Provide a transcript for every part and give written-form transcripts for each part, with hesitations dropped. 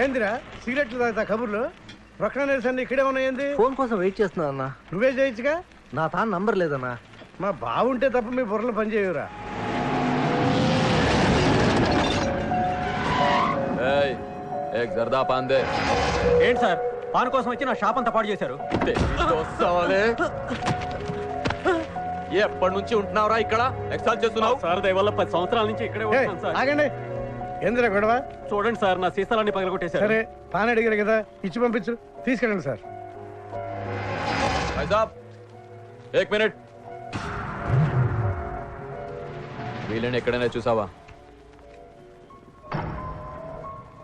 ఏందిరా సిగరెట్లు తాగుతా కబుర్లు ప్రక్కన నిరసన ఇక్కడే ఉన్నాయండి. ఫోన్ కోసం వెయిట్ చేస్తున్నా అన్న. నువ్వే చేయొచ్చుగా. నా తాను నంబర్ లేదన్నా. మా బావుంటే తప్ప మీ బుర్రలు పనిచేయవురా. ఏంటి సార్ పాన్ కోసం వచ్చి నా షాప్ అంతా పాడు చేశారు. ఎప్పటి నుంచి ఉంటున్నావురా ఇక్కడ? ఎక్సాల్ చేస్తున్నావు సార్ దయవల్ల 10 సంవత్సరాల నుంచి ఇక్కడే ఉంటున్నాను సార్. ఆగండి. ఏందిరా గొడవ? చూడండి సార్ నా సీసాలన్నీ పగలగొట్టేశారు. సరే పాన్ అడిగారు కదా ఇచ్చి పంపించు. తీసుకెళ్ళండి సార్. एक मिनट. వీళ్ళని ఎక్కడైనా చూసావా?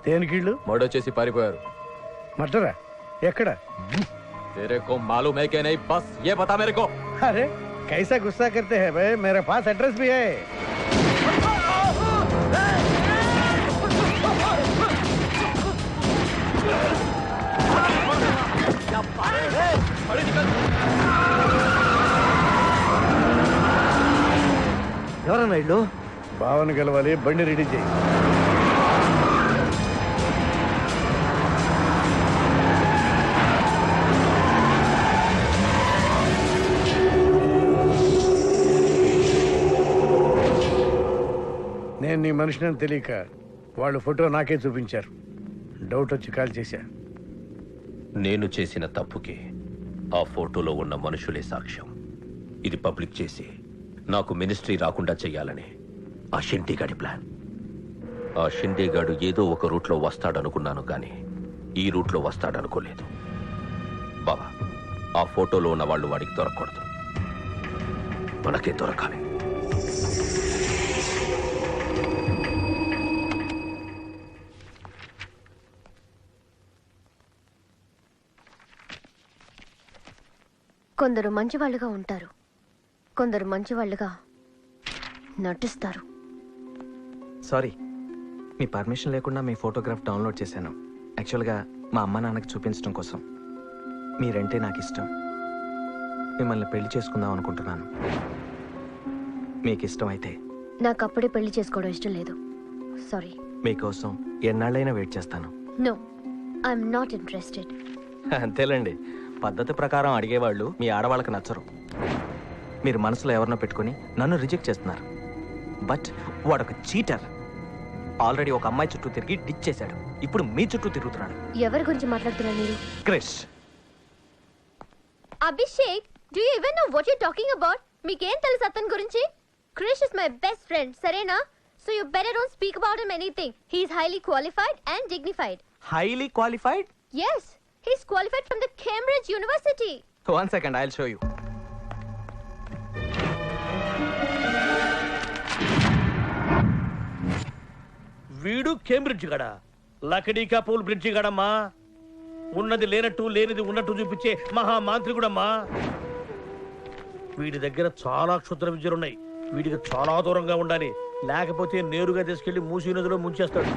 దేనికిళ్ళు మర్డర్ చేసి పారిపోయారు. మర్డరా? ఎక్కడ? तेरे को मालूम है कि नहीं? बस ये बता मेरे को. अरे कैसा गुस्सा करते हैं भाई, मेरे पास एड्रेस भी है. ఎవరన్నా ఇల్లు? భావన గెలవాలి. బండి రెడీ చేయి. నేను నీ మనిషిని తెలియక వాళ్ళు ఫోటో నాకే చూపించారు. డౌట్ వచ్చి కాల్ చేశా. నేను చేసిన తప్పుకి ఆ ఫోటోలో ఉన్న మనుషులే సాక్ష్యం. ఇది పబ్లిక్ చేసి నాకు మినిస్ట్రీ రాకుండా చెయ్యాలని ఆ షిండేగాడి ప్లాన్. ఆ షిండేగాడు ఏదో ఒక రూట్లో వస్తాడనుకున్నాను కానీ ఈ రూట్లో వస్తాడనుకోలేదు. బాబా, ఆ ఫోటోలో ఉన్న వాళ్ళు వాడికి దొరకకూడదు, మనకే దొరకాలి. కొందరు మంచివాళ్ళుగా ఉంటారు, కొందరు మంచివాళ్ళుగా నటిస్తారు. సారీ, మీ పర్మిషన్ లేకుండా మీ ఫోటోగ్రాఫ్ డౌన్లోడ్ చేశాను. యాక్చువల్గా మా అమ్మ నాన్నకి చూపించడం కోసం. మీరంటే నాకు ఇష్టం. మిమ్మల్ని పెళ్లి చేసుకుందాం అనుకుంటున్నాను. మీకు ఇష్టం అయితే. నాకు అప్పుడే పెళ్లి చేసుకోవడం ఇష్టం లేదు. సారీ. మీకోసం ఎన్నాళ్ళైనా వెయిట్ చేస్తాను. No, I'm not interested. అంతేలేండి, పద్ధతి ప్రకారం అడిగేవాళ్ళు మీ ఆడవాళ్ళకి నచ్చరు. మీరు మనసులో ఎవరినో పెట్టుకుని నన్ను రిజెక్ట్ చేస్తున్నారు. బట్ వాడొక చీటర్. ఆల్రెడీ ఒక అమ్మాయి చుట్టూ తిరిగి డిచ్ చేశాడు. ఇప్పుడు మీ చుట్టూ తిరుగుతున్నాడు. ఎవరి గురించి మాట్లాడుతున్నారు మీరు? Krish. Abhishek, do you even know what you talking about? మీకేం తెలుసు అతని గురించి? Krish is my best friend, సరేనా? So you better don't speak about him anything. He is highly qualified and dignified. Highly qualified? Yes, he is qualified from the Cambridge University. One second, I'll show you. వీడు Cambridge గడ, లకడీ కపూల్ bridge గడమ్మా. ఉన్నది లేనట్టు లేనిది ఉన్నట్టు చూపించే మహా మాంత్రికుడమ్మా. వీడి దగ్గర చాలా క్షుద్ర విద్యలున్నాయి. వీడికి చాలా దూరంగా ఉండాలి, లేకపోతే నేరుగా తీసుకెళ్లి మూసీ నదిలో ముంచేస్తాడు.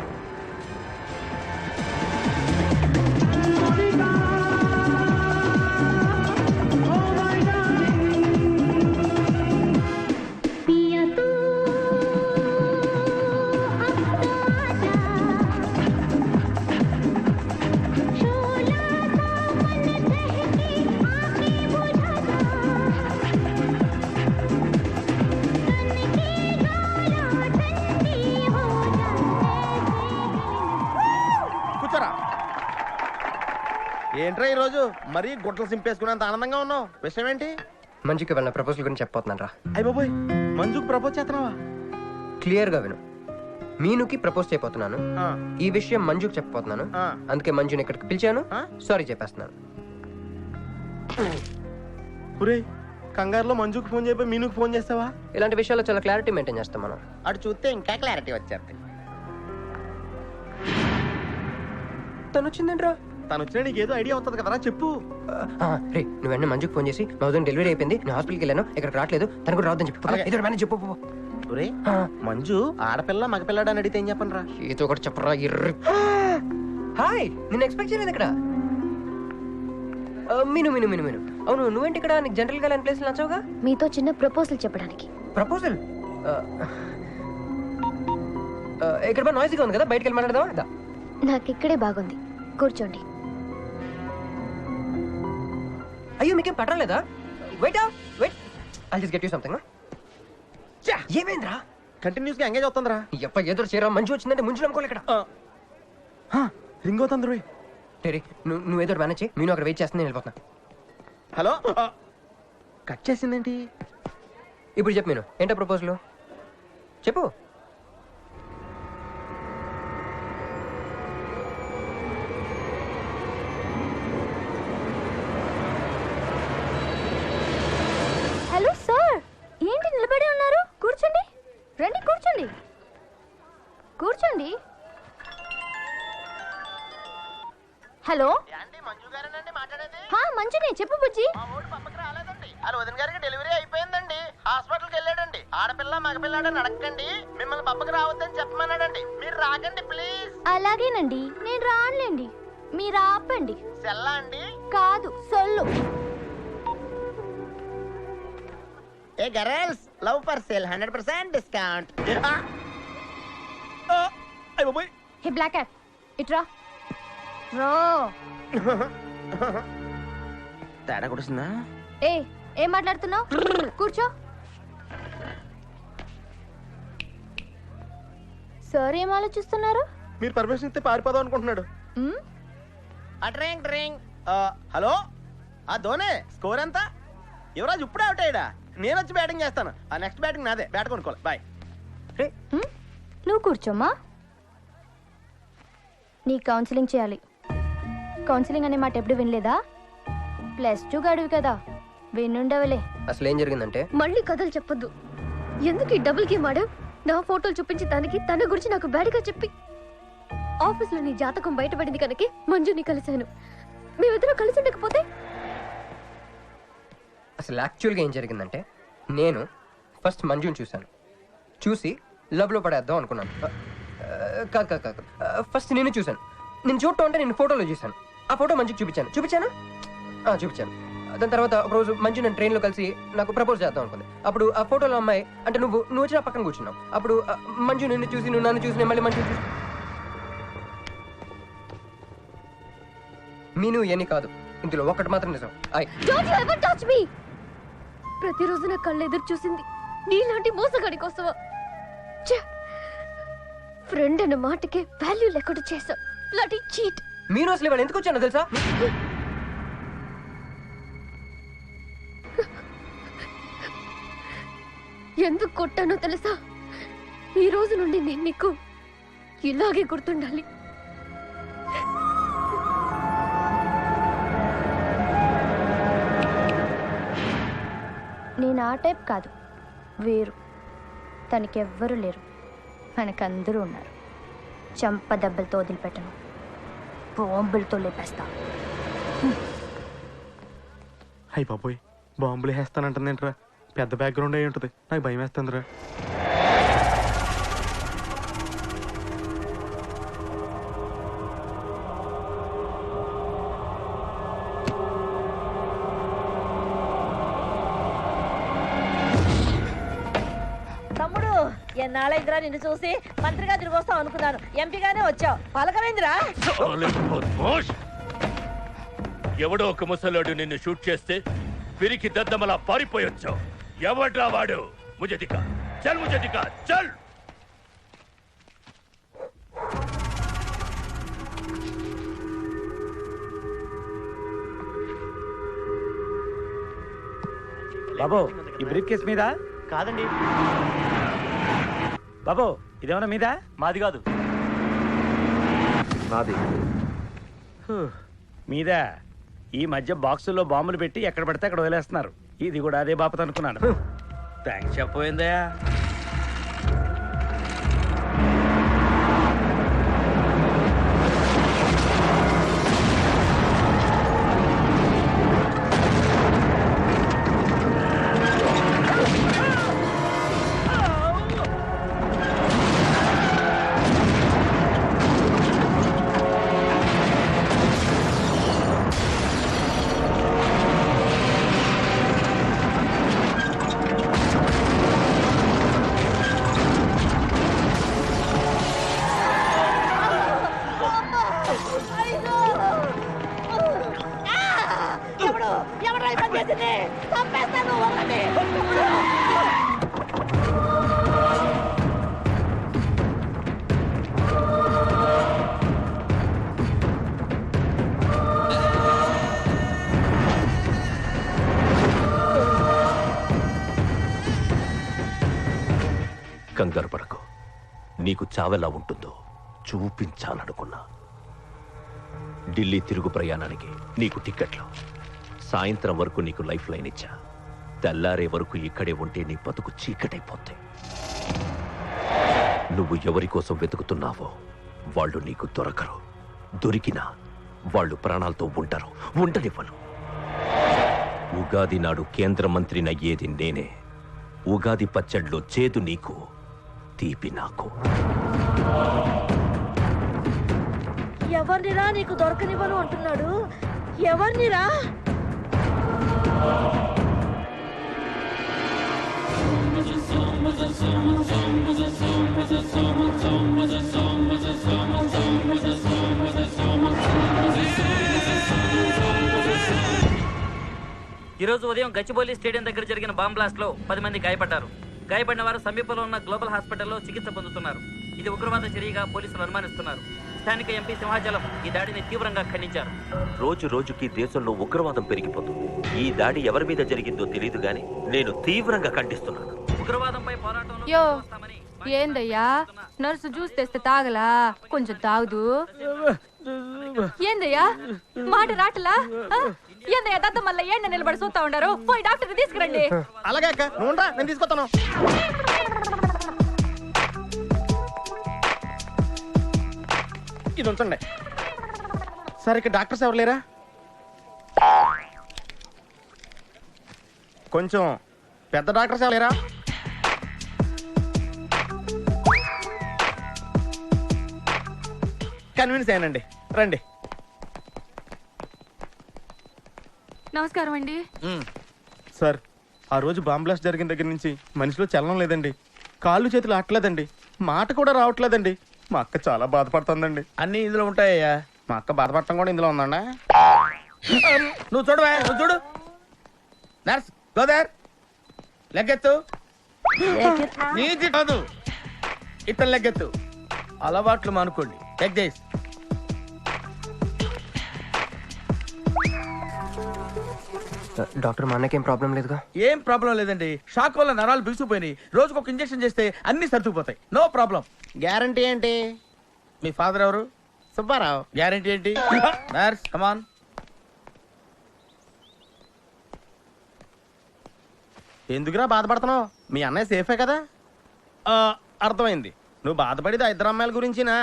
ఏంట్రా ఈరోజు మరీ గుట్టలు సింపేసుకున్నంత ఆనందంగా ఉన్నావు? విషయం ఏంటి? మంజుకి వెళ్ళిన ప్రపోజల్ గురించి చెప్పబోతున్నాను రా. అయ్య బాబోయ్, మంజుకి ప్రపోజ్ చేస్తున్నావా? క్లియర్ గా విను. మీనుకి ప్రపోజ్ చేయబోతున్నాను. ఈ విషయం మంజుకి చెప్పబోతున్నాను. అందుకే మంజుని ఇక్కడికి పిలిచాను. సారీ చెప్పేస్తున్నాను. కంగారులో మంజుకి ఫోన్ చేయబోయి మీనుకి ఫోన్ చేస్తావా? ఇలాంటి విషయాల్లో చాలా క్లారిటీ మెయింటైన్ చేస్తాం మనం. అటు చూస్తే ఇంకా క్లారిటీ వచ్చేది. తను వచ్చిందేంట్రా? తను వచ్చినా నీకు ఏదో ఐడియా అవుతుంది కదరా, చెప్పు. రే, నువ్వు వెంటనే మంజుకి ఫోన్ చేసి మా ఉదయం డెలివరీ అయిపోయింది, నేను హాస్పిటల్కి వెళ్ళాను, ఇక్కడికి రావట్లేదు, తను కూడా రావద్దని చెప్పు. చెప్పు. మంజు ఆడపిల్ల మగపిల్లడా అని అడిగితే ఏం చెప్పను రా? ఏదో ఒకటి చెప్పరా. హాయ్, నేను ఎక్స్పెక్ట్ చేయలేదు ఇక్కడ. మిను మిను మిను మిను అవును, నువ్వేంటి ఇక్కడ? నీకు జనరల్ గా లేని ప్లేస్ నచ్చవుగా? మీతో చిన్న ప్రపోజల్ చెప్పడానికి. ప్రపోజల్? ఇక్కడ బాగా నాయిస్గా ఉంది కదా, బయటకు వెళ్ళి మాట్లాడదామా? నాకు ఇక్కడే బాగుంది, కూర్చోండి. అయ్యో మీకేం పట్టలేదా? Wait wait, I just get you something. ఏమైందిరా? కంటిన్యూస్ గా ఎంగేజ్ అవుతుందిరా. ఎప్ప ఎదురు చీర మంచి వచ్చిందంటే ముందు నమ్ముకోలే ఇక్కడ. రింగ్ అవుతుంది రోయ్. టెరీ నువ్వు ఏదో మేనేజ్ చేయి, నేను అక్కడ వెయిట్ చేస్తుంది, నేను వెళ్ళిపోతున్నా. హలో, కట్ చేసిందేంటి? ఇప్పుడు చెప్పు నేను ఏంటో ప్రపోజల్ చెప్పు. హలో సార్, ఏంటి నిలబడి ఉన్నారు? కూర్చోండి, రండి కూర్చోండి, కూర్చోండి. హలో, మంజునే, చెప్పు బుజ్జి. వదిన గారికి డెలివరీ అయిపోయిందండి, హాస్పిటల్కి వెళ్ళాడండి. ఆడపిల్ల మగపిల్లాడని అడగండి, మిమ్మల్ని పప్పకి రావద్దని చెప్పమన్నాడండి. మీరు రాకండి ప్లీజ్. అలాగేనండి, నేను రానులేండి, మీరు ఆపండి. సెల్లా అండి? కాదు, సొల్లు. ఏ girls, love for sale 100% discount. Hey black cat, ఇట్రా రో. తేడా కొడుతుందా? ఏం మాట్లాడుతున్నావు? కూర్చో. సార్ ఏం ఆలోచిస్తున్నారు? మీరు పర్మిషన్ ఇస్తే పారిపోదాం అనుకుంటున్నాడు. Drink drink. హలో, ఆ ధోనే స్కోర్ ఎంత? యువరాజ్ ఇప్పుడే అవుట్ అయ్యాడా? నేను వచ్చి బ్యాటింగ్ చేస్తాను. ఆ నెక్స్ట్ బ్యాటింగ్ నాదే. బ్యాట్ కొనుక్కోవాలి. బాయ్. నువ్వు కూర్చోమ్మా. నీ కౌన్సిలింగ్ చేయాలి. కౌన్సిలింగ్ అనే మాట ఎప్పుడు వినలేదా? +2 గడువు కదా, వినుండవలే. అసలు ఏం జరిగిందంటే, మళ్ళీ కథలు చెప్పొద్దు. ఎందుకు ఈ డబుల్ గేమ్ ఆడావు? నా ఫోటోలు చూపించి తన గురించి నాకు బ్యాడ్గా చెప్పి ఆఫీస్లో నీ జాతకం బయటపడింది కనుక మంజుని కలిశాను. మేమిద్దరం కలిసి ఉండకపోతే? అసలు యాక్చువల్గా ఏం జరిగిందంటే, నేను ఫస్ట్ మంజుని చూశాను, చూసి లవ్లో పడేద్దాం అనుకున్నాను. కాదు, ఫస్ట్ నేను చూశాను. నేను చూడటం అంటే నేను ఫోటోలో చూశాను. ఆ ఫోటో మంజుకి చూపించాను. దాని తర్వాత ఒకరోజు మంజు నేను ట్రైన్లో కలిసి నాకు ప్రపోజ్ చేద్దాం అనుకుంది. అప్పుడు ఆ ఫోటోలో అమ్మాయి అంటే నువ్వు వచ్చి నా పక్కన కూర్చున్నావు. అప్పుడు మంజు నిన్ను చూసి, నువ్వు నన్ను చూసి, మళ్ళీ మంజు చూసి. మీను ఇవన్నీ కాదు, ఇందులో ఒక్కటి మాత్రం నిజం. Don't you ever touch me! ప్రతిరోజు నా కళ్ళు ఎదురు చూసింది నీలాంటి మోసగాడి కోసమా? ఫ్రెండ్ అన్న మాటకే వాల్యూ లేకుండా చేశావు. Bloody cheat. మీను అసలు ఇవాళ ఎందుకు వచ్చానో తెలుసా? ఎందుకు కొట్టానో తెలుసా? ఈ రోజు నుండి నేను నీకు ఇలాగే గుర్తుండాలి. నేను ఆ టైప్ కాదు, వేరు. తనకెవ్వరూ లేరు, మనకందరూ ఉన్నారు. చంప దెబ్బలతో వదిలిపెట్టను, బాంబులతో లేపేస్తా. అయ్యి బాబోయ్, బాంబులు వేస్తానంటుందేంట్రా? పెద్ద బ్యాక్గ్రౌండ్ అయి ఉంటుంది, నాకు భయం వేస్తుందిరా. తమ్ముడు, ఎన్నాళ్ళైందిరా నిన్ను చూసి? మంత్రిగా తిరిగి వస్తావు అనుకున్నాను, ఎంపీగానే వచ్చావు. పలకమైందిరా? ఎవడో ఒక ముసలాడు నిన్ను షూట్ చేస్తే పిరికి దద్దమలా పారిపోయొచ్చావు. ఎవడ్రా వాడు? ముझे दिखा, चल मुझे दिखा, चल. బాబు, ఈ బ్రీఫ్ కేస్ మీద? కాదండి బాబు, ఇదేమన్నా మీద? మాది కాదు. నాది మీద. ఈ మధ్య బాక్సుల్లో బాంబులు పెట్టి ఎక్కడ పడితే అక్కడ వదిలేస్తున్నారు. ఇది కూడా అదే బాపత అనుకున్నాను. థ్యాంక్స్ చెప్పబోయిందయా. నీకు చావెలా ఉంటుందో చూపించాలనుకున్నా. ఢిల్లీ తిరుగు ప్రయాణానికి నీకు టిక్కెట్లు. సాయంత్రం వరకు నీకు లైఫ్ లైన్ ఇచ్చా. తెల్లారే వరకు ఇక్కడే ఉంటే నీ బతుకు చీకటైపోతాయి. నువ్వు ఎవరి కోసం వెతుకుతున్నావో వాళ్ళు నీకు దొరకరు. దొరికినా వాళ్ళు ప్రాణాలతో ఉంటారు. ఉండనివ్వను. ఉగాది నాడు కేంద్ర మంత్రినయ్యేది నేనే. ఉగాది పచ్చడిలో చేదు నీకు, తీపి నాకు. ఎవరినిరా నీకు దొరకనివ్వను అంటున్నాడు? ఎవరినిరా? ఈరోజు ఉదయం గచ్చిబౌలి స్టేడియం దగ్గర జరిగిన బాంబ్ బ్లాస్ట్ లో 10 మంది గాయపడ్డారు. గాయపడిన వారు సమీపంలో ఉన్న గ్లోబల్ హాస్పిటల్లో చికిత్స పొందుతున్నారు. ఇది ఉగ్రవాద చర్యగా పోలీసులు అనుమానిస్తున్నారు. స్థానిక ఎంపీ సింహాచలం ఈ దాడిని తీవ్రంగా ఖండించారు. రోజు రోజుకి దేశంలో ఉగ్రవాదం పెరిగిపోతుంది. ఈ దాడి ఎవరి మీద జరిగిందో తెలియదు గాని నేను తీవ్రంగా ఖండిస్తున్నాను. ఉగ్రవాదంపై పోరాటంలో యో ఏందయ్యా, నర్సు జ్యూస్ తెస్తే తాగలా? కొంచెం తాగుదు. ఏందయ్యా మాట రాటలా? ఏందయ్యా దత్త మళ్ళీ ఏండ నిలబడి చూస్తా ఉండారు? పోయి డాక్టర్ తీసుకురండి. అలాగే అక్క, నువ్వు నేను తీసుకొస్తాను. ఇది ఉంచండి. సరే, ఇక్కడ డాక్టర్స్ ఎవరు లేరా? కొంచెం పెద్ద డాక్టర్స్ ఎవరు లేరా? కన్విన్స్ అయ్యానండి, రండి. నమస్కారం అండి. సార్, ఆ రోజు బాంబ్ బ్లాస్ట్ జరిగిన దగ్గర నుంచి మనిషిలో చలనం లేదండి. కాళ్ళు చేతులు ఆటలేదండి. మాట కూడా రావట్లేదండి. మా అక్క చాలా బాధపడుతుందండి. అన్ని ఇందులో ఉంటాయ్యా. మా అక్క బాధపడటం కూడా ఇందులో ఉందండి. నువ్వు చూడవా, నువ్వు చూడు. నర్స్ గోదర్, లెగ్గెత్తు. నీది కాదు, ఇతను లెగ్గెత్తు. అలవాట్లు మానుకోండి. Take this. డాక్టర్, మా అన్నకేం ప్రాబ్లం లేదుగా? ఏం ప్రాబ్లం లేదండి. షాక్ వల్ల నరాలు బిగుసిపోయినాయి. రోజుకు ఒక ఇంజెక్షన్ చేస్తే అన్ని సర్దుకుపోతాయి. No problem. గ్యారంటీ ఏంటి? మీ ఫాదర్ ఎవరు? సుబ్బారావు. గ్యారంటీ ఏంటి? నర్స్ కమాన్. ఎందుకురా బాధపడుతున్నావు? మీ అన్నయ్య సేఫే కదా? అర్థమైంది. నువ్వు బాధపడేది ఆ ఇద్దరు అమ్మాయిల గురించినా?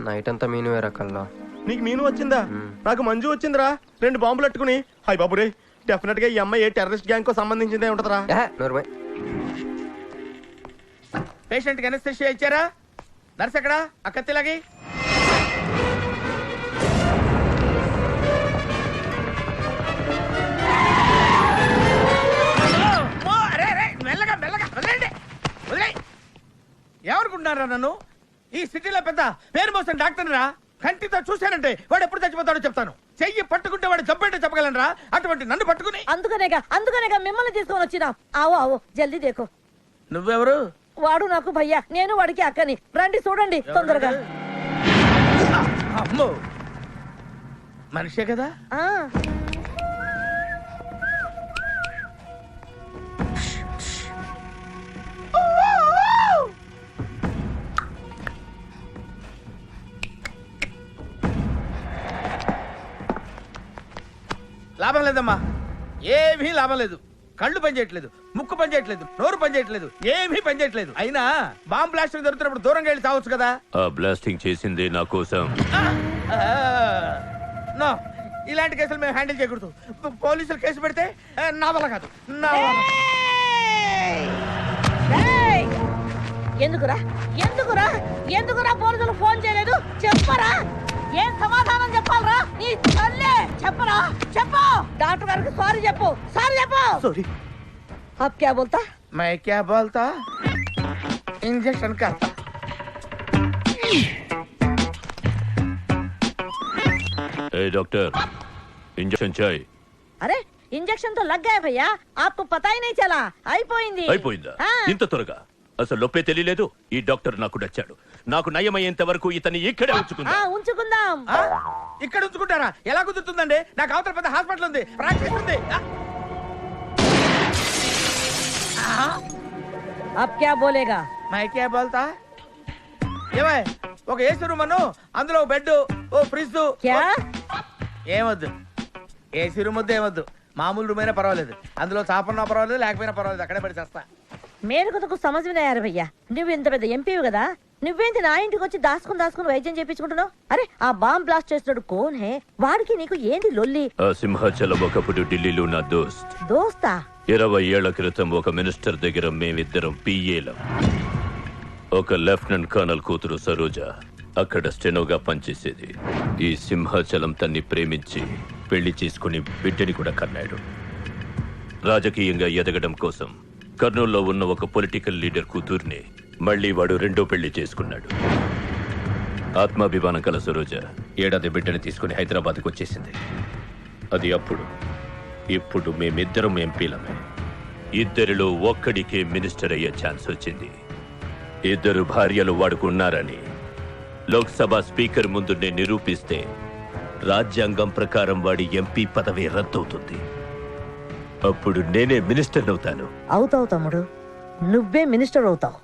నైట్ అంతా మీను రకల్లా. నీకు మీను వచ్చిందా? నాకు మంజు వచ్చిందిరా. 2 బాంబులు అట్టుకుని. హాయ్ బాబురే, డెఫినెట్ గా ఈ అమ్మాయి ఏ టెర్రరిస్ట్ గ్యాంగ్ కో సంబంధించిందే ఉంటదరా. పేషెంట్ కి అనస్థెషియా ఇచ్చారా? నర్స్ ఎక్కడా? ఆ కత్తిలాగి. మెల్లగా మెల్లగా వదిలేండి, వదిలేయ్. ఏమనుకుంటున్నారా నన్ను? ఈ సిటీలో పెద్ద పేరు మోసిన డాక్టర్ రా. కంటితో చూశానంటే వాడు ఎప్పుడు చచ్చిపోతాడో చెప్తాను. చెయ్యి పట్టుకుంటే వాడు చంపేంటే చెప్పగలనరా? అటువంటి నన్ను పట్టుకుని. అందుకనేగా మిమ్మల్ని తీసుకొని వచ్చినా. ఆవో ఆవో జల్దీ దేకో. నువ్వెవరు? వాడు నాకు భయ్యా, నేను వాడికి అక్కని. రండి చూడండి తొందరగా. అమ్మో, మనిషే కదా? లాభం లేదమ్మా, ఏమీ లాభం లేదు. కళ్ళు పనిచేయట్లేదు, ముక్కు పనిచేయట్లేదు, నోరు పనిచేయట్లేదు, ఏమీ పనిచేయట్లేదు. అయినా బాంబ్ బ్లాస్టింగ్ దొరుకుతున్నప్పుడు దూరంగా వెళ్ళి తావచ్చు కదా. ఆ బ్లాస్టింగ్ చేసిందే నా కోసం. నో, ఇలాంటి కేసులు మేము హ్యాండిల్ చేయకూడదు. పోలీసులు కేసు పెడితే నా వల్ల కాదు, నా వల్ల. ఎందుకురా ఎందుకురా ఎందుకురా పోలీసులు ఫోన్ చేయలేదు? చెప్పరా, ఏం సమాధానం చెప్పాలరా? నీ తల్లే చెప్పరా, చెప్పు. డాక్టర్ గారికి సారీ చెప్పు, సారీ చెప్పు. సారీ. అబ్ క్యా బోల్తా? मैं क्या बोलता? इंजेक्शन करता. डॉक्टर, इंजेक्शन चाहिए. अरे इंजेक्शन तो लग गया भैया, आपको पता ही नहीं चला. అయిపోయింది. అయిపోయిందా? ఇంత త్వరగా? అసలు నొప్పే తెలియలేదు. ఈ డాక్టర్ నాకు నచ్చాడు. నాకు నయమయ్యేంత వరకు ఇతన్ని ఇక్కడే ఉంచుకుందాం. ఇక్కడ ఉంచుకుంటారా? ఎలా కుదురుతుందండి? నాకు అవతల పెద్ద హాస్పిటల్ ఉంది, ప్రాక్టీస్ ఉంది. अब क्या बोलेगा? मैं क्या बोलता? ఏమై ఒక ఏసీ రూమ్ అను, అందులో బెడ్, ఓ ఫ్రిడ్జ్. ఏమొద్దు, ఏసీ రూమ్ వద్దు, ఏమొద్దు. మామూలు రూమ్ అయినా పర్వాలేదు, అందులో చాపన్నా పర్వాలేదు, లేకపోయినా పర్వాలేదు, అక్కడే పడి చేస్తా. మేరకు సమజమయ్యారు భయ్యా. నువ్వు ఇంత పెద్ద ఎంపీవి కదా, నువ్వేంటి నా ఇంటికి వచ్చి దాసుకుని వైద్యం చేయించుకుంటున్నావు? అరే ఆ బాంబ్ బ్లాస్ట్ చేస్తున్నాడు కోన్ హే, వాడికి నీకు ఏంటి లొల్లి? ఆ సింహాచలం ఒకప్పుడు ఢిల్లీలో నా దోస్తా 20 ఏళ్ల క్రితం ఒక మినిస్టర్ దగ్గర మేమిద్దరం పిఏలం. ఒక లెఫ్టినెంట్ కర్నల్ కూతురు సరోజ అక్కడ స్టెనోగా పనిచేసేది. ఈ సింహాచలం తన్ని ప్రేమించి పెళ్లి చేసుకుని బిడ్డని కూడా కన్నాడు. రాజకీయంగా ఎదగడం కోసం కర్నూల్లో ఉన్న ఒక పొలిటికల్ లీడర్ కూతుర్ని మళ్లీ వాడు రెండో పెళ్లి చేసుకున్నాడు. ఆత్మాభిమానం కల సరోజ ఏడాది బిడ్డని తీసుకుని హైదరాబాద్కు వచ్చేసింది. అది అప్పుడు. ఇప్పుడు మేమిద్దరం ఎంపీలమే. ఇద్దరిలో ఒక్కడికే మినిస్టర్ అయ్యే ఛాన్స్ వచ్చింది. 2 భార్యలు వాడుకున్నారని లోక్సభ స్పీకర్ ముందు నేను నిరూపిస్తే రాజ్యాంగం ప్రకారం వాడి ఎంపీ పదవి రద్దవుతుంది. అప్పుడు నేనే మినిస్టర్ అవుతాను. అవుతావు తమ్ముడు, నువ్వే మినిస్టర్ అవుతావు.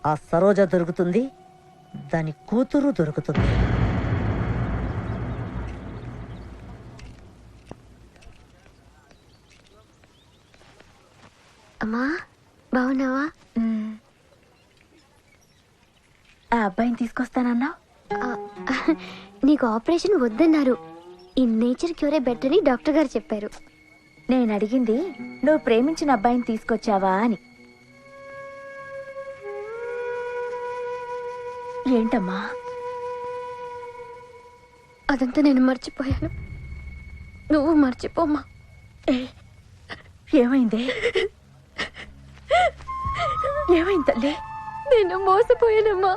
ఆ సరోజ దొరుకుతుంది, దాని కూతురు దొరుకుతుంది. అమ్మా బాగున్నావా? ఆ అబ్బాయిని తీసుకొస్తానన్నా. నీకు ఆపరేషన్ వద్దన్నారు. ఈ నేచర్ క్యూరే బెటర్ అని డాక్టర్ గారు చెప్పారు. నేను అడిగింది నువ్వు ప్రేమించిన అబ్బాయిని తీసుకొచ్చావా అని. ఏంటమ్మా? అదంతా నేను మర్చిపోయాను, నువ్వు మర్చిపోమ్మా. ఏమైంది? ఏమైంది తల్లి? నేను మోసపోయానమ్మా.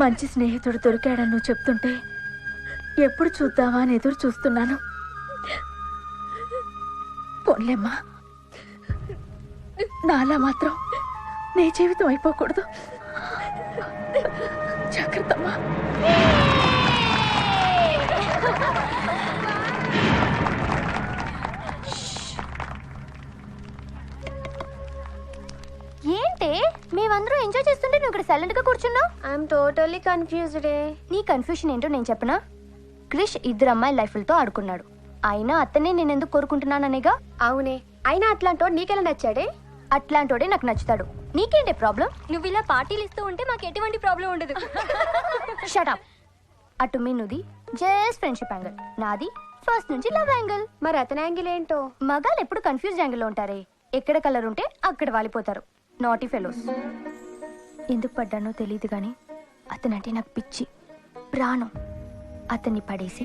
మంచి స్నేహితుడు దొరికాడని నువ్వు చెప్తుంటే ఎప్పుడు చూద్దామా అని ఎదురు చూస్తున్నాను. పోన్లేమ్మా, నాలా మాత్రం నీ జీవితం అయిపోకూడదు. జాగ్రత్తమ్మా. ఏంటి మేమందరం ఎంజాయ్ చేస్తుంటే నువ్వు ఇక్కడ సైలెంట్ గా కూర్చున్నావు? I'm totally confused. నీ కన్ఫ్యూషన్ ఏంటో నేను చెప్పనా? క్రిష్ 2 అమ్మాయి లైఫ్లతో ఆడుకున్నాడు. అయినా అతనే నేను ఎందుకు కోరుకుంటున్నాననేగా. అవునే, అయినా అట్లాంటోడు నీకెలా నచ్చాడే? అట్లాంటోడే నాకు నచ్చుతాడు. నీకేంటి ప్రాబ్లం? నువ్వు ఇలా పార్టీలు ఇస్తూ ఉంటే మాకు ఎటువంటి ప్రాబ్లం ఉండదు. Shut up. అటు మీనుది జస్ట్ ఫ్రెండ్షిప్ యాంగిల్, నాది ఫస్ట్ నుంచి లవ్ యాంగిల్. మరి అతని యాంగిల్ ఏంటో? మగాళ్ళు ఎప్పుడు కన్ఫ్యూజ్ యాంగిల్ లో ఉంటారే. ఎక్కడ కలర్ ఉంటే అక్కడ వాలిపోతారు. Naughty fellows. ఎందుకు పడ్డానో తెలియదు కానీ అతనంటే నాకు పిచ్చి, ప్రాణం. అతన్ని పడేసి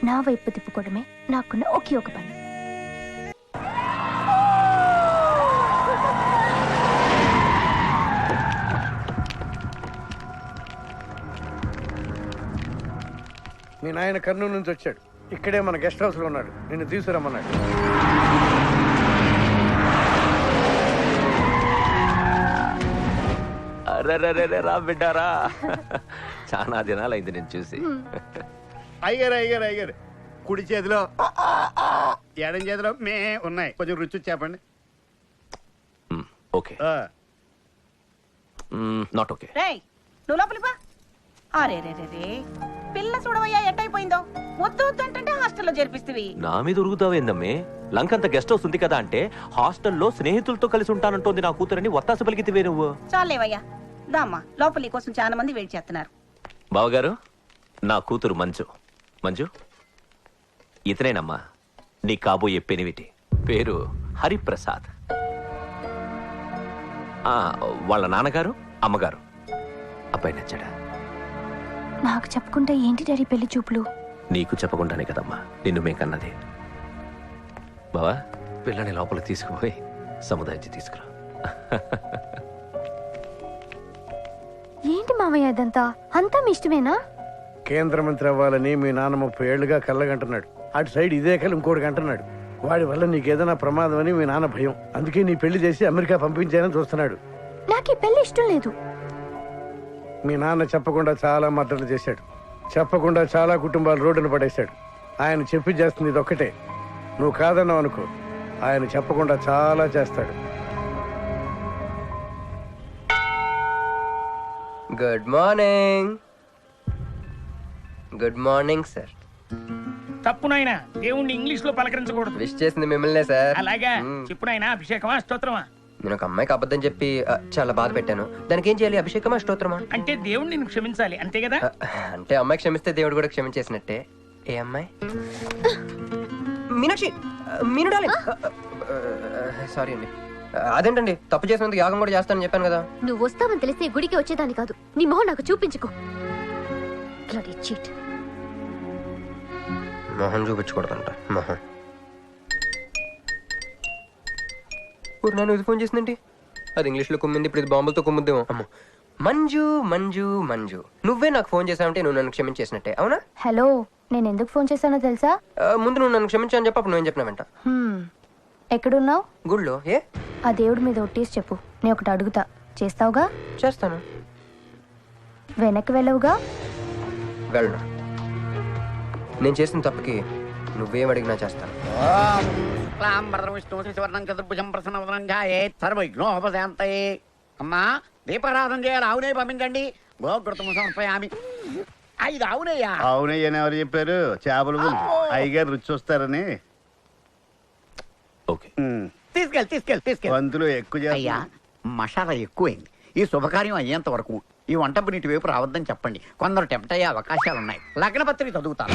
నా వైపు తిప్పుకోవడమే నాకున్న ఒకే ఒక పని. మీ నాయన కర్నూలు నుంచి వచ్చాడు. ఇక్కడే మన గెస్ట్ హౌస్ లో ఉన్నాడు. నిన్ను తీసుకురమ్మన్నాడు. రా బిడ్డారా, చాలా దినాలైంది నేను చూసి. అయ్యారు కుడి చేతిలో ఎడం చేతిలో మే ఉన్నాయి, కొంచెం రుచి చెప్పండి. Okay, not okay. నువ్వు లోపలిపా. అరే రే రే, పిల్ల చూడవయ్యా ఎట్టయిపోయిందో. వద్దు వద్దు అంటే హాస్టల్లో చేర్పిస్తవి. నా మీద ఉరుగుతావేందమ్మే? లంకంత గెస్ట్ హౌస్ ఉంది కదా అంటే హాస్టల్లో స్నేహితులతో కలిసి ఉంటానంటోంది నా కూతురని ఒత్తాస పలికితివే నువ్వు. చాలేవయ్యా, దామ్మా లోపలి కోసం చాలా మంది వెయిట్ చేస్తున్నారు. బావగారు, నా కూతురు మంజు. మంజు, ఇతనేనమ్మా నీ కాబోయే పెనివిటి. పేరు హరిప్రసాద్. వాళ్ళ నాన్నగారు అమ్మగారు. అబ్బాయి నచ్చాడా? నాకు చెప్పుకుంటే ఏంటి డాడీ పెళ్లి చూపులు? నీకు చెప్పకుండానే కదమ్మా నిన్ను మేం కన్నది. బావా, పిల్లని లోపల తీసుకుపోయి సముదాయించి తీసుకురా. ఏంటి మామయ్య ఇదంతా? అంతా మీ ఇష్టమేనా? కేంద్ర మంత్రి అవ్వాలని మీ నాన్న 30 ఏళ్లుగా కళ్ళగంటున్నాడు. అటు సైడ్ ఇదే కళ్ళు ఇంకోటి అంటున్నాడు. వాడి వల్ల నీకేదైనా ప్రమాదం అని మీ నాన్న భయం. అందుకే నీ పెళ్లి చేసి అమెరికా పంపించాలని చూస్తున్నాడు. నాకు ఈ పెళ్లి ఇష్టం లేదు. మీ నాన్న చెప్పకుండా చాలా మర్డర్లు చేశాడు. చెప్పకుండా చాలా కుటుంబాలు రోడ్డును పడేశాడు. ఆయన చెప్పి చేస్తుంది ఇది ఒక్కటే. నువ్వు కాదన్నావు అనుకో, ఆయన చెప్పకుండా చాలా చేస్తాడు. Good morning. Good morning sir. తప్పు నాయనా, దేవుణ్ణి ఇంగ్లీష్ లో పలకరించకూడదు. విష్ చేసింది మిమ్మల్నే సార్. అలాగా చెప్పు నాయనా, అభిషేకమా స్తోత్రమా? నేను ఒక అమ్మాయికి అబద్ధం చెప్పి చాలా బాధ పెట్టాను. దానికి ఏం చేయాలి? అభిషేకమా స్తోత్రమా? అంటే దేవుణ్ణి నిన్ను క్షమించాలి అంతే కదా? అంటే అమ్మాయి క్షమిస్తే దేవుడు కూడా క్షమించేసినట్టే. ఏ అమ్మాయి? మీనాక్షి, మీను డార్లింగ్. సారీ అండి. అదేంటండి, తప్పు చేసినందుకు యాగం కూడా చేస్తానని చెప్పాను కదా. నువ్వు వస్తావని తెలిస్తే గుడికి వచ్చేదాన్ని కాదు. నీ మొహం నాకు చూపించుకో. చీట్. మొహం చూపించకూడదంట. మొహం నన్ను ఇది ఫోన్ చేసిందండి. అది ఇంగ్లీష్లో కుమ్మింది, ఇప్పుడు ఇది బాంబులతో కుమ్ముద్దేమో. అమ్మ, మంజు మంజు మంజు, నువ్వే నాకు ఫోన్ చేసావంటే నువ్వు నన్ను క్షమించేసినట్టే, అవునా? హలో, నేను ఎందుకు ఫోన్ చేశానో తెలుసా? ముందు నువ్వు నన్ను క్షమించని చెప్పి అప్పుడు నువ్వేం చెప్పినావంట. ఎక్కడున్నావు? గుడిలో. ఏ? ఆ దేవుడి మీద ఒట్టేసి చెప్పు, నేను ఒకటి అడుగుతా, చేస్తావుగా? చేస్తాను. వెనక్కి వెళ్ళవుగా? వెళ్ళను. నేను చేసిన తప్పుకి నువ్వేం అడిగినా చేస్తాను. అమ్మా, దీపారాధన చేయాలి. ఆవునే పంపించండి. గోకృతము సమర్పయామి. 5 ఆవునయ్యా. అవునయ్యని ఎవరు చెప్పారు? చేపలు అయ్యగారు రుచి చూస్తారని. తీసుకెళ్ళి వంతులు ఎక్కువ. అయ్యా, మసాలా ఎక్కువైంది. ఈ శుభకార్యం అయ్యేంత వరకు ఈ వంటపు నీటి వైపు రావద్దని చెప్పండి. కొందరు టెంప్ట్ అయ్యే అవకాశాలు ఉన్నాయి. లగ్న పత్రిక చదువుతాను.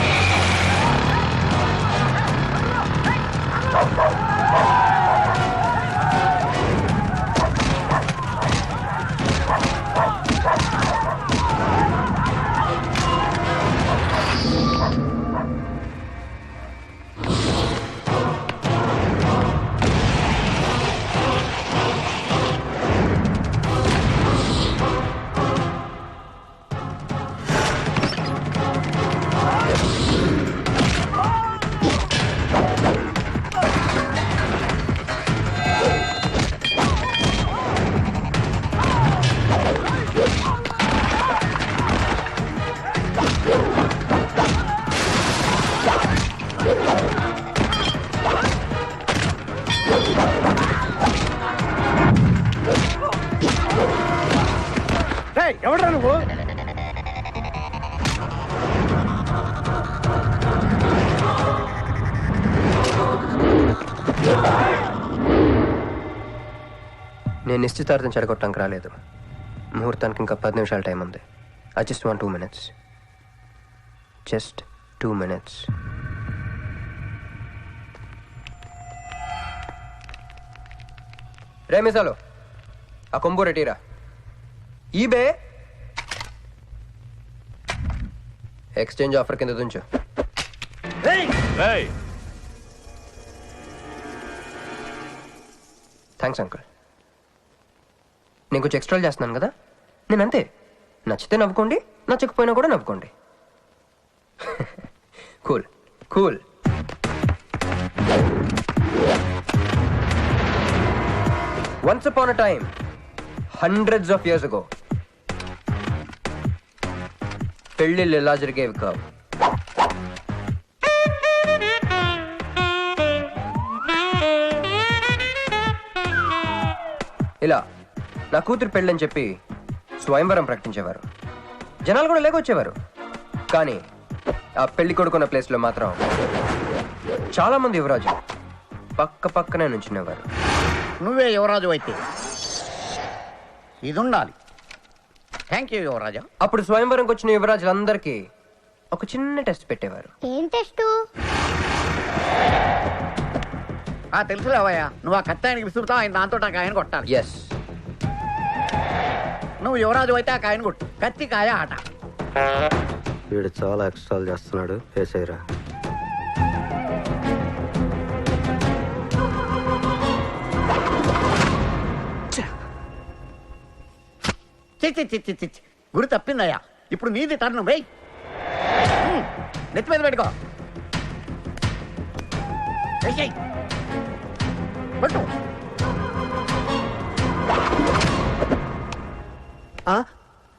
ఎవడ్రా నువ్వు? నేను నిశ్చితార్థం చెడగొట్టడానికి రాలేదు. ముహూర్తానికి ఇంకా 10 నిమిషాల టైం ఉంది. I just want 2 minutes. Just 2 minutes. రే మిసాలో, ఆ కొంబు రెటీరా. ఈబే ఎక్స్చేంజ్ ఆఫర్ కింద తుంచు. Thanks uncle. నేను కొంచెం ఎక్స్ట్రా చేస్తున్నాను కదా. నేను అంతే, నచ్చితే నవ్వుకోండి, నచ్చకపోయినా కూడా నవ్వుకోండి. Cool cool. Once upon a time, hundreds of years ago, పెళ్ళిళ్ళు ఎలా జరిగేవి కావు. ఇలా నా కూతురు పెళ్ళని చెప్పి స్వయంవరం ప్రకటించేవారు. జనాలు కూడా లేకొచ్చేవారు. కానీ ఆ పెళ్లి కొడుకున్న ప్లేస్లో మాత్రం చాలా మంది యువరాజు పక్క పక్కనే నుంచునేవారు. నువ్వే యువరాజు అయితే ఇది ఉండాలి. థ్యాంక్ యూ యువరాజా. అప్పుడు స్వయంవరంకి వచ్చిన యువరాజులందరికీ ఒక చిన్న టెస్ట్ పెట్టేవారు. ఏం టెస్ట్? తెలుసులేవయ్యా, నువ్వు ఆ కత్తి ఆయనకి విసురుతావు, ఆయన దాంతో ఆ కాయను కొట్టాలి. ఎస్. నువ్వు యువరాజు అయితే ఆ కాయను కొట్టు. కత్తి కాయ ఆట. వీడు చాలా ఎక్స్ట్రాలు చేస్తున్నాడు. వేసేయరా. గురి తప్పిందయ్యా. ఇప్పుడు నీది టర్న్. వెయ్యి, నెత్తి మీద పెట్టుకో. పట్టు.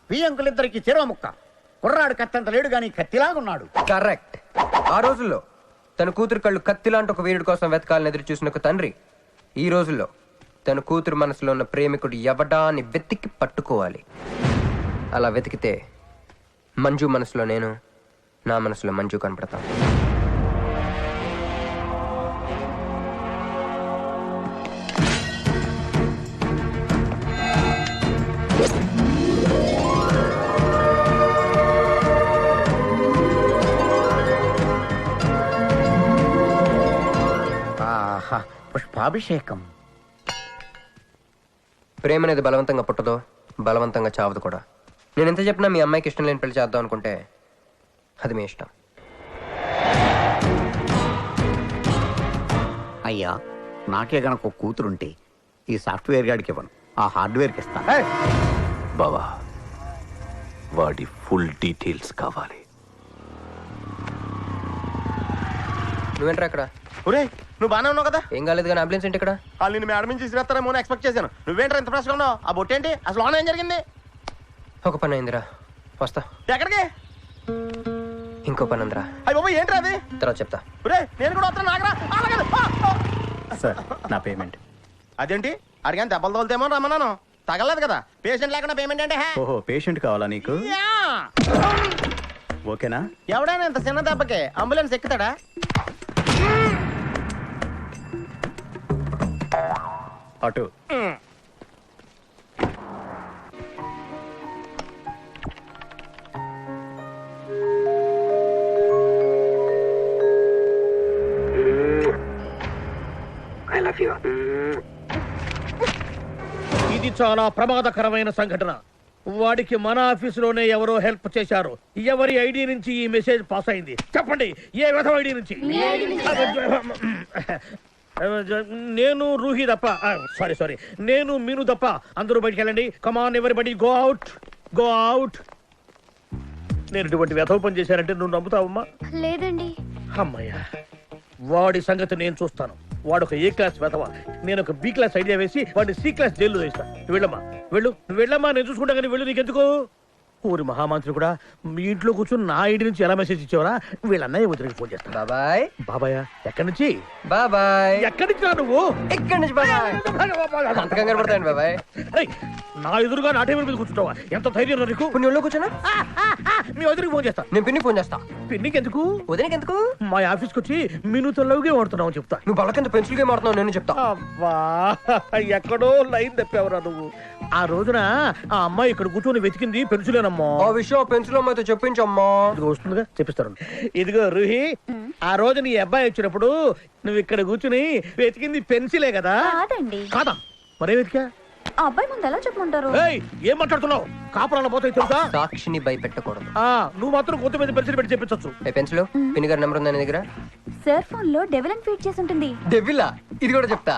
ఈ అంకులిద్దరికి చెరవ ముక్క. కుర్రాడు కత్తంత లేడు గాని కత్తిలాగున్నాడు. కరెక్ట్. ఆ రోజుల్లో తన కూతురు కళ్ళు కత్తిలాంటి ఒక వీరుడి కోసం వెతకాలని ఎదురు చూసిన ఒక తండ్రి ఈ రోజుల్లో తన కూతురు మనసులో ఉన్న ప్రేమికుడు ఎవడా అని వెతికి పట్టుకోవాలి. అలా వెతికితే మంజు మనసులో నేను, నా మనసులో మంజు కనపడతాను. పుష్పాభిషేకం. ప్రేమ అనేది బలవంతంగా పుట్టదో, బలవంతంగా చావదు కూడా. నేను ఎంత చెప్పినా మీ అమ్మాయికి ఇష్టం లేని పెళ్లి చేద్దాం అనుకుంటే అది మీ ఇష్టం. అయ్యా, నాకే గనక ఒక కూతురుంటే ఈ సాఫ్ట్వేర్ గాడికి ఇవ్వను, ఆ హార్డ్వేర్కి ఇస్తాను. బావా, వాడి ఫుల్ డీటెయిల్స్ కావాలి. నువ్వేంట్రా ఇక్కడ? ఒరే, నువ్వు బాగానే ఉన్నావు కదా? ఏం కాలేదు కానీ అంబులెన్స్ ఏంటి ఇక్కడ? వాళ్ళు నేను మేడం నుంచి తీసుకురేస్తారేమో అని ఎక్స్పెక్ట్ చేశాను. నువ్వేంట్రా ఇంత ఫ్రెష్గా ఉన్నావు? ఆ బొట్టు ఏంటి? అసలు లోన్ ఏం జరిగింది? ఒక పని అయిందిరా, వస్తా. ఎక్కడికి? ఇంకో పని ఉందిరా. అయ్యి బాబు, ఏంట్రా అది? తర్వాత చెప్తా. ఒరే, నేను కూడా వస్తాను. నాగరా సార్, నా పేమెంట్. అదేంటి? అడిగాను దెబ్బలు తోలుతేమో రమ్మన్నాను. తగలేదు కదా. పేషెంట్ లేకుండా పేమెంట్ అంటే? ఓహో, పేషెంట్ కావాలా నీకు? ఓకేనా? ఎవడైనా ఇంత చిన్న దెబ్బకి అంబులెన్స్ ఎక్కుతాడా? అటు. ఇది చాలా ప్రమాదకరమైన సంఘటన. వాడికి మన ఆఫీసులోనే ఎవరో హెల్ప్ చేశారు. ఎవరి ఐడి నుంచి ఈ మెసేజ్ పాస్ అయింది? చెప్పండి, ఏ విధం ఐడి నుంచి? నేను రూహి తప్ప, సారీ, నేను మీను తప్ప అందరూ బయటికి వెళ్ళండి. కమాన్ ఎవరిబడి, గో అవుట్, గో అవుట్. నేను ఇటువంటి వ్యధవ పని చేశానంటే నువ్వు నమ్ముతావమ్మా? లేదండి. అమ్మయ్యా, వాడి సంగతి నేను చూస్తాను. వాడు ఒక ఏ క్లాస్ వెధవ, నేను ఒక బి క్లాస్ ఐడియా వేసి వాడిని సి క్లాస్ జైల్లో వేస్తా. నువ్వు వెళ్ళమ్మా, నువ్వు వెళ్ళమ్మా, నేను చూసుకుంటా. కానీ వెళ్ళు, నీకెందుకు? ఊరి మహామంత్రి కూడా మీ ఇంట్లో కూర్చొని నా ఐడి నుంచి ఎలా మెసేజ్ ఇచ్చావరా? వీళ్ళన్నయ్య వదిలికి ఫోన్ చేస్తా. బాబాయ్. బాబాయ్ ఎక్కడి నుంచి? బాబాయ్. ఎక్కడి నుంచి రా నువ్వు? ఎక్కడి నుంచి బాబాయ్? అంత కంగారు పడతాయండి బాబాయ్. నా ఎదురుగా నా టేబుల్ మీద కూర్చుంటావా? ఎంత ధైర్యం నీకు? నువ్వు ఒళ్ళో కూర్చున్నా? మీ వదిలికి ఫోన్ చేస్తా. నేను పిన్నికి ఫోన్ చేస్తా. పిన్నికి ఎందుకు? వదిలికి ఎందుకు? మా ఆఫీస్కి వచ్చి మీనుతో లవ్ గేమ్ ఆడుతున్నావు చెప్తా. నువ్వు బలకెంత పెన్సిల్ గేమ్ ఆడుతున్నావు నేను చెప్తా. అబ్బా, ఎక్కడో లైన్ తప్పావురా నువ్వు. ఆ రోజున ఆ అమ్మాయి ఇక్కడ కూర్చొని వెతికింది పెన్సిలేనమ్మా. ఆ విషయం పెన్సిల్ అమ్మాయితో చెప్పించమ్మా. ఇదిగో వస్తుందిగా, చెప్పిస్తాను. ఇదిగో రూహి, ఆ రోజు నీ అబ్బాయి వచ్చినప్పుడు నువ్వు ఇక్కడ కూర్చుని వెతికింది పెన్సిలే కదా? కాదా? మరే వెతికా? ఆ అబ్బాయి ముందు ఎలా చెప్పమంటారు? ఏం మాట్లాడుతున్నావు? కాపురాల పోతాయి తెలుసా? సాక్షిని భయపెట్టకూడదు. నువ్వు మాత్రం కొత్త మీద పెన్సిల్ పెట్టి చెప్పించచ్చు. పెన్సిల్ పిన్ని గారి నెంబర్ ఉందా నీ దగ్గర? సార్ ఫోన్ లో డెవిల్ అని ఫీడ్ చేసి ఉంటుంది. డెవిలా? ఇది కూడా చెప్తా.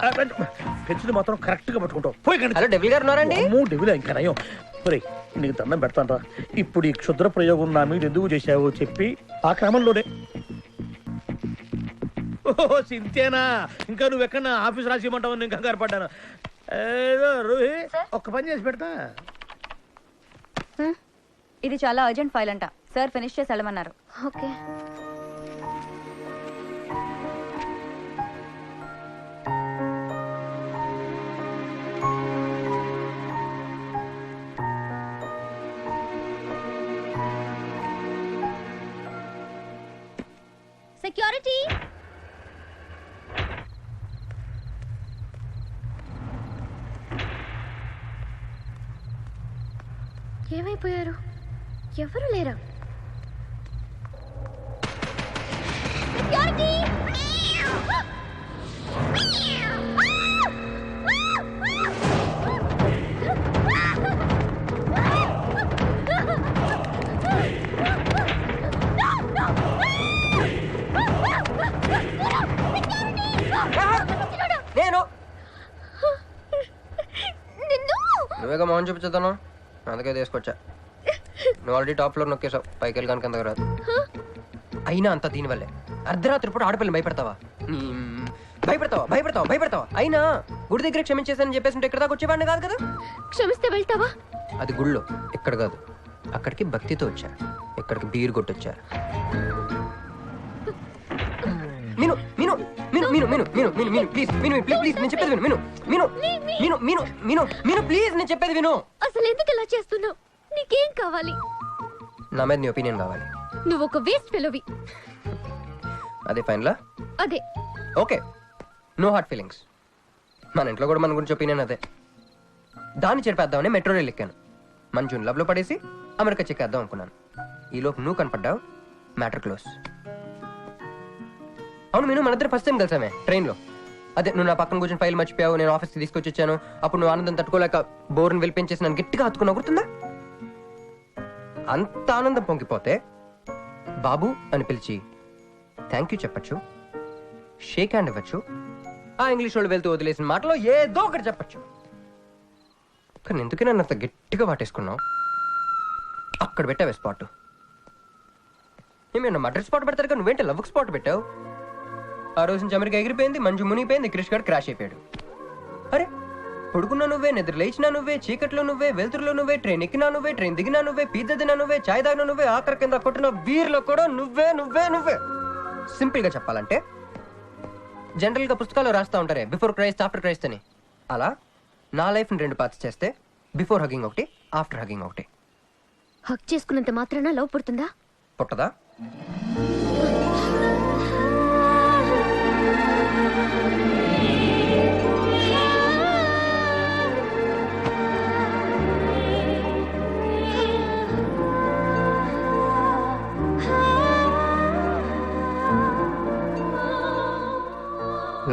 పెన్సిల్ మాత్రం కరెక్ట్ గా పట్టుకుంటావు. పోయి. హలో, డెవిల్ గారు ఉన్నారండి? డెవిల్ ఇంకా నయం. నీకు దండం పెడతాను. ఇప్పుడు ఈ క్షుద్ర ప్రయోగం నా మీద ఎందుకు చేశావో చెప్పి ఆ క్రమంలోనే. ఓహో, సింతేనా? ఇంకా నువ్వు ఎక్కడ ఆఫీస్ రాసి ఇవ్వమంటావు? నేను కంగారు పడ్డాను. ఏదో రూహి, ఒక్క పని చేసి పెడతా. ఇది చాలా అర్జెంట్ ఫైల్ అంట. సార్ ఫినిష్ చేసి వెళ్ళమన్నారు. ఓకే. సెక్యూరిటీ. ఏమైపోయారు? ఎవరు లేరా? నేను నువ్వేగా మౌన్ చూపించుతాను, అందుకే తీసుకొచ్చా. నువ్వు ఆల్రెడీ టాప్ ఫ్లోర్ నొక్కేసావు, పైకి వెళ్ళి కనుక రాదు. అయినా అంత దీనివల్లే అర్ధరాత్రి పూట ఆడపిల్లని భయపెడతావా? భయపెడతావా? అయినా గుడి దగ్గర క్షమించేసానని చెప్పేసి ఇక్కడ దాకా వచ్చేవాడిని కాదు కదా. క్షమిస్తే వెళ్తావా? అది గుళ్ళో, ఇక్కడ కాదు. అక్కడికి భక్తితో వచ్చా, ఇక్కడికి బీర్ కొట్టొచ్చా. మీను మీను మీను మీను మీను మీను మీను మీను ప్లీజ్ మీను ప్లీజ్ నేను చెప్పేది విను. మీను మీను మీను మీను మీను మీను ప్లీజ్ నేను చెప్పేది విను. అసలు ఎందుకు ఇలా చేస్తున్నావు? నీకేం కావాలి? నా మీద నీ ఒపీనియన్ కావాలి. నువ్వు ఒక వేస్ట్ ఫెలోవి. అదే ఫైన్లా? అదే. Okay, no heart feelings. మన ఇంట్లో కూడా మన గురించి ఒపీనియన్ అదే. దాన్ని చెరిపేద్దామని మెట్రో రైల్ ఎక్కాను. మంజుని లవ్లో పడేసి అమెరికా చెక్కేద్దాం అనుకున్నాను. ఈలోపు నువ్వు కనపడ్డావు, మ్యాటర్ క్లోజ్. అవును మీను, మన ఇద్దరు ఫస్ట్ టైం కలిసామే ట్రైన్లో. అదే నువ్వు నా పక్కన కూర్చొని ఫైల్ మర్చిపోయావు, నేను ఆఫీస్కి తీసుకొచ్చి వచ్చాను. అప్పుడు నువ్వు ఆనందం తట్టుకోలేక బోర్ని వెళ్ళిపించేసి నన్ను గట్టిగా హత్తుకున్నా, గుర్తుందా? అంత ఆనందం పొంగిపోతే బాబు అని పిలిచి థ్యాంక్ యూ చెప్పచ్చు, షేక్ హ్యాండ్ ఇవ్వచ్చు, ఆ ఇంగ్లీష్ వాళ్ళు వెళ్తూ వదిలేసిన మాటలో ఏదో ఒకటి చెప్పచ్చు. కానీ ఎందుకే నన్ను అంత గట్టిగా వాటేసుకున్నావు? అక్కడ పెట్టావే స్పాట్. ఏమన్నా మర్డర్ స్పాట్ పెడతారు కానీ నువ్వేంటి లవ్ స్పాట్ పెట్టావు? ఆ రోజు నుంచి అమెరికా ఎగిరిపోయింది, మంజు మునిగిపోయింది, క్రిష్ గారు క్రాష్ అయిపోయాడు. అరే పడుకున్నా నువ్వే, నిద్ర లేచినా నువ్వే, చీకట్లో నువ్వే, వెలుతురులో నువ్వే, ట్రైన్ ఎక్కినా నువ్వే, ట్రైన్ దిగినా నువ్వే, పిజ్జా తినా నువ్వే, చాయ్ తాగినా నువ్వే, ఆఖరి కింద కొట్టిన బీర్లో కూడా నువ్వే నువ్వే నువ్వే. సింపుల్ గా చెప్పాలంటే జనరల్ గా పుస్తకాలు రాస్తా ఉంటారే బిఫోర్ క్రైస్ట్ ఆఫ్టర్ క్రైస్ట్ అని, అలా నా లైఫ్ ని 2 పార్ట్స్ చేస్తే బిఫోర్ హగ్గింగ్ ఒకటి, ఆఫ్టర్ హగ్గింగ్ ఒకటి. హక్ చేసుకున్నంత మాత్రాన లవ్ పుడుతుందా? పుట్టదా?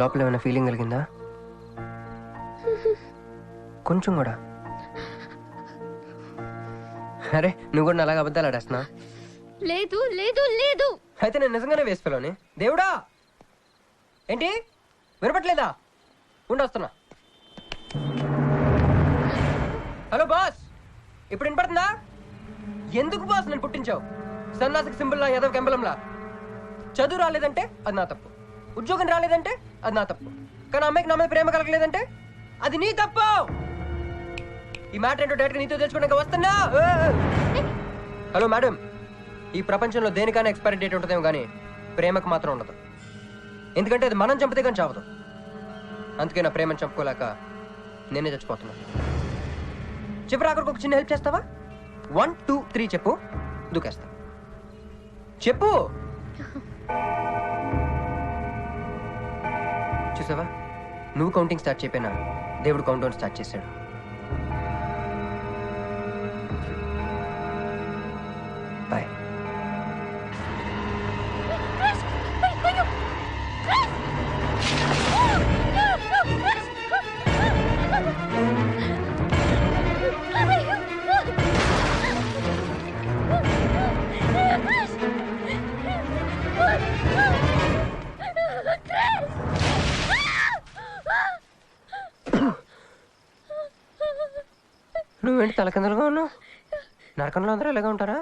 లోపల ఏమైనా ఫీలింగ్ కలిగిందా? కొంచెం కూడా? అరే నువ్వు కూడా అలాగ అబద్ధాలు ఆడేస్తున్నా? లేదు లేదు లేదు. అయితే నేను నిజంగానే వేసుకోలేని. దేవుడా, ఏంటి వినపట్లేదా? ఉండొస్తున్నా. హలో బాస్, ఇప్పుడు వినపడుతుందా? ఎందుకు బాస్ నన్ను పుట్టించావు? సన్నాసికి సింబల్ లా, యాదవ్ కెంబలంలా. చదువు రాలేదంటే అది నా తప్పు, ఉద్యోగం రాలేదంటే అది నా తప్పు, కానీ అమ్మాయికి నా మీద ప్రేమ కలగలేదంటే అది నీ తప్పు. ఈ మ్యాటర్ ఏంటో డైరెక్ట్గా నీతో తెలుసుకోవడానికి వస్తున్నా. హలో మేడం, ఈ ప్రపంచంలో దేనికైనా ఎక్స్పైరీ డేట్ ఉంటుందేమో కానీ ప్రేమకు మాత్రం ఉండదు. ఎందుకంటే అది మనం చంపితే కానీ చావదు. అందుకే నా ప్రేమను చంపుకోలేక నేనే చచ్చిపోతున్నా. చివరి ఆఖరికి ఒక చిన్న హెల్ప్ చేస్తావా? 1 2 3 చెప్పు, దూకేస్తా. చెప్పు. చూసావా, నువ్వు కౌంటింగ్ స్టార్ట్ చేయపోయినా దేవుడు కౌంట్ డౌన్ స్టార్ట్ చేశాడు. బాయ్. నువ్వేంటి తలకిందలుగా ఉన్నావు? నరకంలో అందరూ ఇలాగా ఉంటారా?